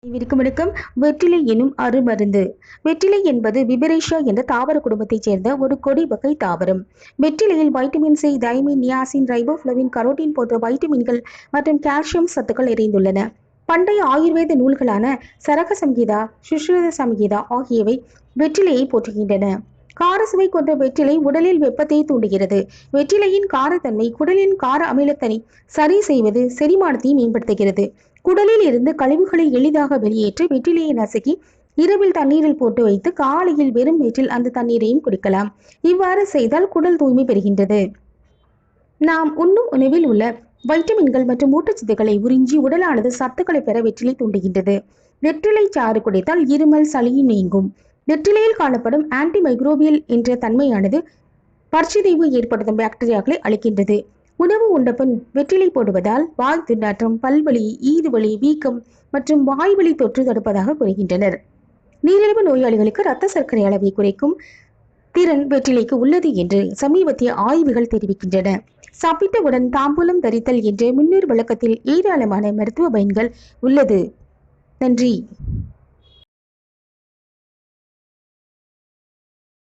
அனைவருக்கும் வணக்கம். வெற்றிலை எனும் அருமருந்து. வெற்றிலை என்பது விபரேஷியா என்ற தாவர குடும்பத்தைச் சேர்ந்த ஒரு கொடி வகை தாவரம். வெற்றிலையில் vitamin C, thiamine, niacin, riboflavin, carotene போன்ற வைட்டமின்கள் மற்றும் கால்சியம் சத்துக்கள் நிறைந்துள்ளன. பண்டைய ஆயுர்வேத நூல்களான சரக சம்ஹிதா, சுஷ்ருத சம்ஹிதா ஆகியவை வெற்றிலையை போற்றுகின்றன. காரசுவை கொண்ட வெற்றிலை உடலில் வெப்பத்தை தூண்டுகிறது. வெற்றிலையின் காரத்தன்மை குடலின் கார அமிலத்தனை சரி செய்வது, செரிமானத்தை மேம்படுத்துகிறது. குடலில் இருந்து கழிவுகளை எளிதாக வெளியேற்றி வெற்றிலையை நசுக்கி இரவில் தண்ணீரில் போட்டு வைத்து காலையில் வெறும் வயிற்றில் அந்த தண்ணீரையும் குடிக்கலாம். இவ்வாறு செய்தால் குடல் தூய்மை பெறுகின்றது. நாம் உண்ணும் உணவில் உள்ள வைட்டமின்கள் மற்றும் ஊட்டச்சத்துக்களை உறிஞ்சி உடலானது சத்துக்களை பெற வெற்றிலை தூண்டுகின்றது. வெற்றிலை சாறு குடித்தால் இருமல், சளி நீங்கும். வெற்றிலையில் காணப்படும் ஆன்டிமைக்ரோபியல் என்ற தன்மையானது பற்சிதைவு ஏற்படுத்தும் பாக்டீரியாக்களை அழிக்கின்றது. உணவு உண்டபின் வெற்றிலை போடுவதால் வாய் துர்நாற்றம், பல்வலி, ஈறுவலி, வீக்கம் மற்றும் வாய்வலி தொற்று தடுப்பதாக கூறுகின்றனர். நீரிழிவு நோயாளிகளுக்கு இரத்த சர்க்கரை அளவை குறைக்கும் திறன் வெற்றிலைக்கு உள்ளது என்று சமீபத்திய ஆய்வுகள் தெரிவிக்கின்றன. சாப்பிட்டவுடன் தாம்பூலம் தரித்தல் என்ற முன்னொரு வழக்கத்தில் ஏராளமான மருத்துவ பயன்கள் உள்ளது. நன்றி.